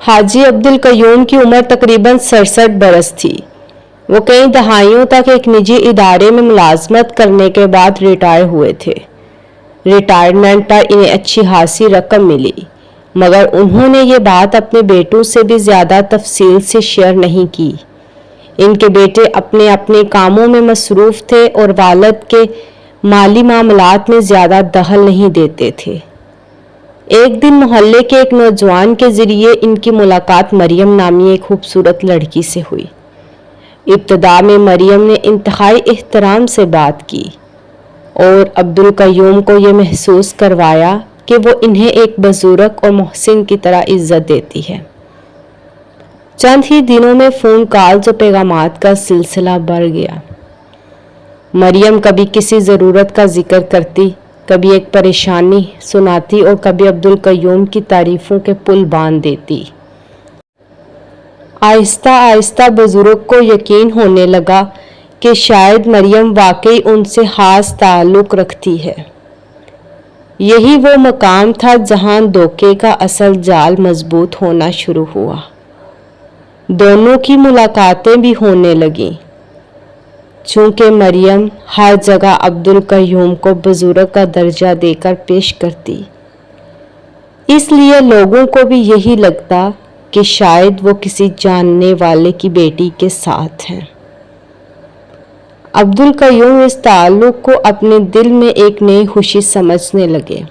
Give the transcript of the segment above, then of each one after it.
हाजी अब्दुल कयूम की उम्र तकरीबन 67 बरस थी। वो कई दहाइयों तक एक निजी इदारे में मुलाजमत करने के बाद रिटायर हुए थे। रिटायरमेंट पर इन्हें अच्छी खासी रकम मिली, मगर उन्होंने ये बात अपने बेटों से भी ज़्यादा तफसील से शेयर नहीं की। इनके बेटे अपने अपने कामों में मसरूफ़ थे और वालिद के माली मामलात में ज़्यादा दखल नहीं देते थे। एक दिन मोहल्ले के एक नौजवान के ज़रिए इनकी मुलाकात मरियम नामी एक खूबसूरत लड़की से हुई। इब्तदा में मरियम ने इंतहाई एहतराम से बात की और अब्दुल कयूम को ये महसूस करवाया कि वो इन्हें एक बुजुर्ग और मोहसिन की तरह इज्जत देती है। चंद ही दिनों में फ़ोन कॉल्स और पैगामात का सिलसिला बढ़ गया। मरियम कभी किसी ज़रूरत का जिक्र करती, कभी एक परेशानी सुनाती और कभी अब्दुल कयूम की तारीफ़ों के पुल बांध देती। आहिस्ता आहिस्ता बुजुर्ग को यकीन होने लगा कि शायद मरियम वाकई उनसे खास ताल्लुक़ रखती है। यही वो मकाम था जहां धोखे का असल जाल मजबूत होना शुरू हुआ। दोनों की मुलाकातें भी होने लगीं। चूँकि मरियम हर जगह अब्दुल कयूम को बुजुर्ग का दर्जा देकर पेश करती, इसलिए लोगों को भी यही लगता कि शायद वो किसी जानने वाले की बेटी के साथ हैं। अब्दुल कयूम इस ताल्लुक़ को अपने दिल में एक नई खुशी समझने लगे।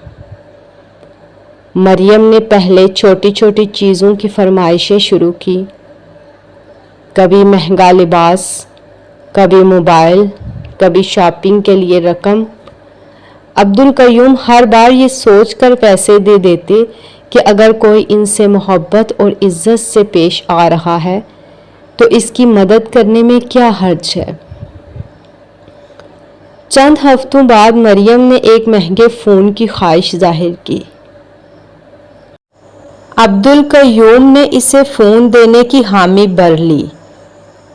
मरियम ने पहले छोटी छोटी चीज़ों की फरमाइशें शुरू की, कभी महंगा लिबास, कभी मोबाइल, कभी शॉपिंग के लिए रकम। अब्दुल कयूम हर बार ये सोचकर पैसे दे देते कि अगर कोई इनसे मोहब्बत और इज्जत से पेश आ रहा है तो इसकी मदद करने में क्या हर्ज है। चंद हफ्तों बाद मरियम ने एक महंगे फ़ोन की ख्वाहिश जाहिर की। अब्दुल कयूम ने इसे फ़ोन देने की हामी भर ली,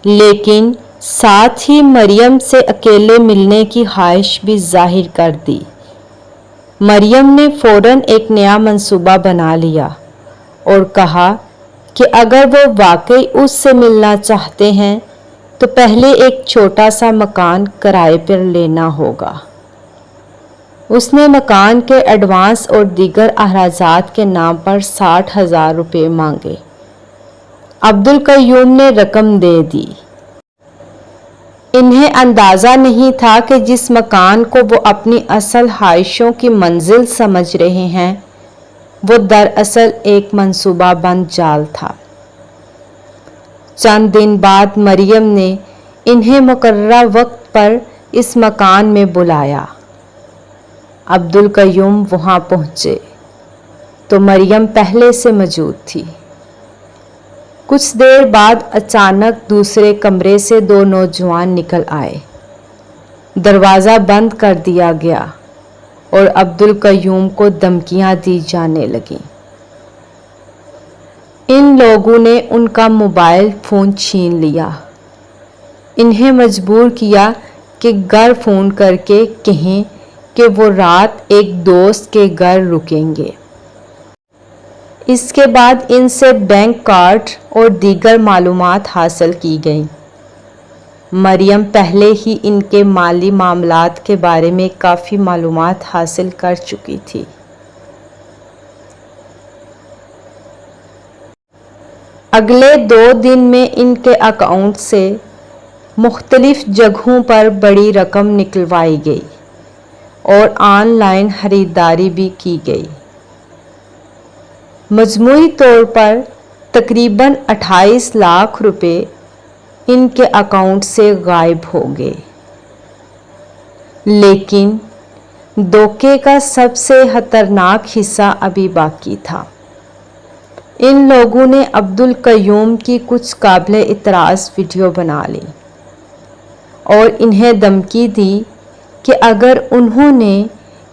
लेकिन साथ ही मरियम से अकेले मिलने की ख्वाहिश भी जाहिर कर दी। मरियम ने फ़ौरन एक नया मंसूबा बना लिया और कहा कि अगर वो वाकई उससे मिलना चाहते हैं तो पहले एक छोटा सा मकान किराए पर लेना होगा। उसने मकान के एडवांस और दीगर अखराजात के नाम पर 60,000 रुपये मांगे। अब्दुल कयूम ने रकम दे दी। इन्हें अंदाज़ा नहीं था कि जिस मकान को वो अपनी असल ख्वाहिशों की मंजिल समझ रहे हैं वो दरअसल एक मंसूबाबंद जाल था। चंद दिन बाद मरियम ने इन्हें मुकर्रर वक्त पर इस मकान में बुलाया। अब्दुल कयूम वहाँ पहुँचे तो मरियम पहले से मौजूद थी। कुछ देर बाद अचानक दूसरे कमरे से दो नौजवान निकल आए। दरवाज़ा बंद कर दिया गया और अब्दुल कयूम को धमकियां दी जाने लगीं। इन लोगों ने उनका मोबाइल फ़ोन छीन लिया। इन्हें मजबूर किया कि घर फ़ोन करके कहें कि वो रात एक दोस्त के घर रुकेंगे। इसके बाद इनसे बैंक कार्ड और दीगर मालूमात हासिल की गई। मरियम पहले ही इनके माली मामलात के बारे में काफ़ी मालूमात हासिल कर चुकी थी। अगले 2 दिन में इनके अकाउंट से मुख्तलिफ जगहों पर बड़ी रकम निकलवाई गई और ऑनलाइन ख़रीदारी भी की गई। मजमूई तौर पर तकरीबन 28 लाख रुपए इनके अकाउंट से गायब हो गए। लेकिन धोखे का सबसे खतरनाक हिस्सा अभी बाकी था। इन लोगों ने अब्दुल कयूम की कुछ काबिल इतराज़ वीडियो बना ली और इन्हें धमकी दी कि अगर उन्होंने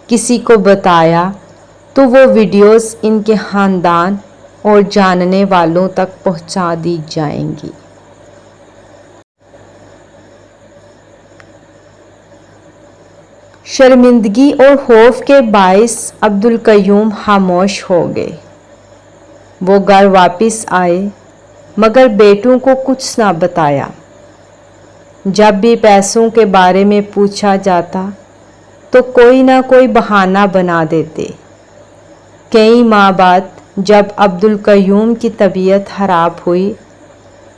किसी को बताया तो वो वीडियोस इनके ख़ानदान और जानने वालों तक पहुंचा दी जाएंगी। शर्मिंदगी और खौफ के बाइस अब्दुल कयूम खामोश हो गए। وہ گھر واپس آئے مگر بیٹوں کو کچھ نہ بتایا۔ جب بھی پیسوں کے بارے میں پوچھا جاتا تو کوئی نہ کوئی بہانہ بنا دیتے۔ کئی ماہ بعد جب عبدالقیوم کی طبیعت خراب ہوئی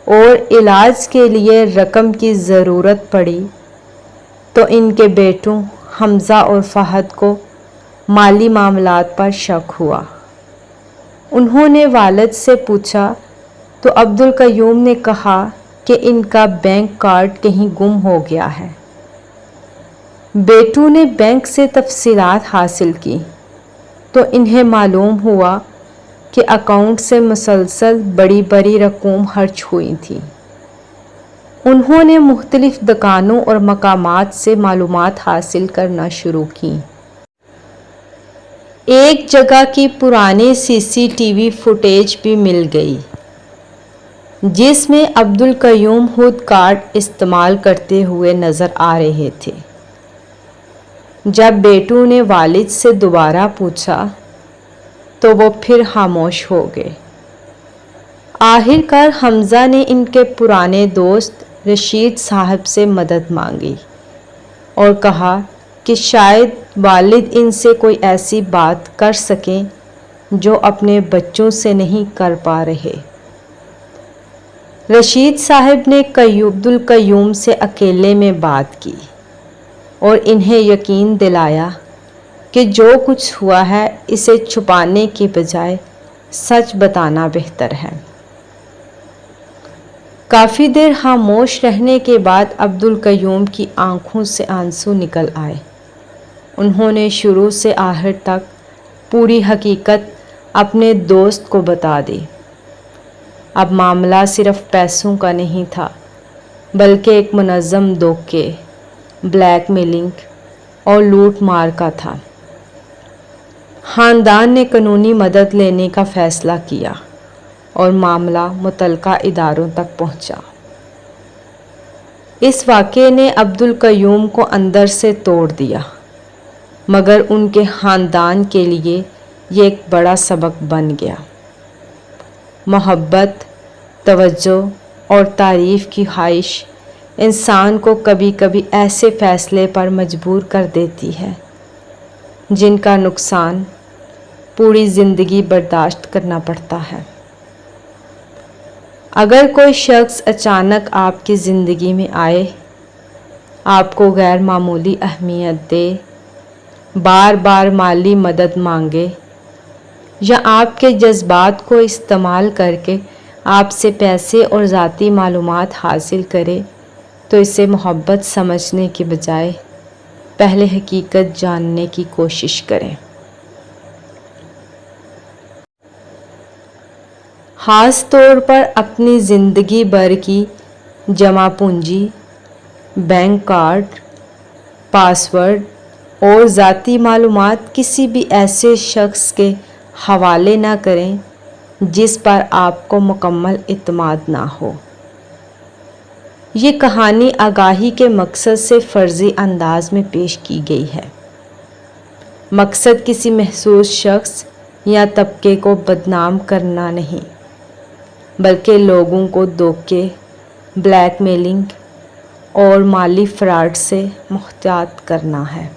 اور علاج کے لیے رقم کی ضرورت پڑی تو ان کے بیٹوں حمزہ اور فہد کو مالی معاملات پر شک ہوا۔ انہوں نے والد سے پوچھا تو عبدالقیوم نے کہا کہ ان کا بینک کارڈ کہیں گم ہو گیا ہے۔ بیٹوں نے بینک سے تفصیلات حاصل کی تو انہیں معلوم ہوا کہ اکاؤنٹ سے مسلسل بڑی بڑی رقوم خرچ ہوئی تھی۔ انہوں نے مختلف دکانوں اور مقامات سے معلومات حاصل کرنا شروع کی۔ ایک جگہ کی پرانی CCTV فوٹیج بھی مل گئی جس میں عبدالقیوم خود کارڈ استعمال کرتے ہوئے نظر آ رہے تھے۔ جب بیٹوں نے والد سے دوبارہ پوچھا تو وہ پھر خاموش ہو گئے۔ آخر کار حمزہ نے ان کے پرانے دوست رشید صاحب سے مدد مانگی اور کہا کہ شاید والد ان سے کوئی ایسی بات کر سکیں جو اپنے بچوں سے نہیں کر پا رہے۔ رشید صاحب نے عبدالقیوم سے اکیلے میں بات کی اور انہیں یقین دلایا کہ جو کچھ ہوا ہے اسے چھپانے کے بجائے سچ بتانا بہتر ہے۔ کافی دیر خاموش رہنے کے بعد عبدالقیوم کی آنکھوں سے آنسو نکل آئے۔ انہوں نے شروع سے آخر تک پوری حقیقت اپنے دوست کو بتا دی۔ اب معاملہ صرف پیسوں کا نہیں تھا بلکہ ایک منظم دھوکے، بلیک میلنگ اور لوٹ مار کا تھا۔ خاندان نے قانونی مدد لینے کا فیصلہ کیا اور معاملہ متعلقہ اداروں تک پہنچا۔ اس واقعے نے عبدالقیوم کو اندر سے توڑ دیا مگر ان کے خاندان کے لیے یہ ایک بڑا سبق بن گیا۔ محبت، توجہ اور تعریف کی خواہش انسان کو کبھی کبھی ایسے فیصلے پر مجبور کر دیتی ہے جن کا نقصان پوری زندگی برداشت کرنا پڑتا ہے۔ اگر کوئی شخص اچانک آپ کی زندگی میں آئے، آپ کو غیر معمولی اہمیت دے، بار بار مالی مدد مانگے یا آپ کے جذبات کو استعمال کر کے آپ سے پیسے اور ذاتی معلومات حاصل کرے تو اسے محبت سمجھنے کے بجائے پہلے حقیقت جاننے کی کوشش کریں۔ خاص طور پر اپنی زندگی بھر کی جمع پونجی، بینک کارڈ، پاس ورڈ اور ذاتی معلومات کسی بھی ایسے شخص کے حوالے نہ کریں جس پر آپ کو مکمل اعتماد نہ ہو۔ یہ کہانی آگاہی کے مقصد سے فرضی انداز میں پیش کی گئی ہے۔ مقصد کسی مخصوص شخص یا طبقے کو بدنام کرنا نہیں بلکہ لوگوں کو دھوکے، بلیک میلنگ اور مالی فراڈ سے محتاط کرنا ہے۔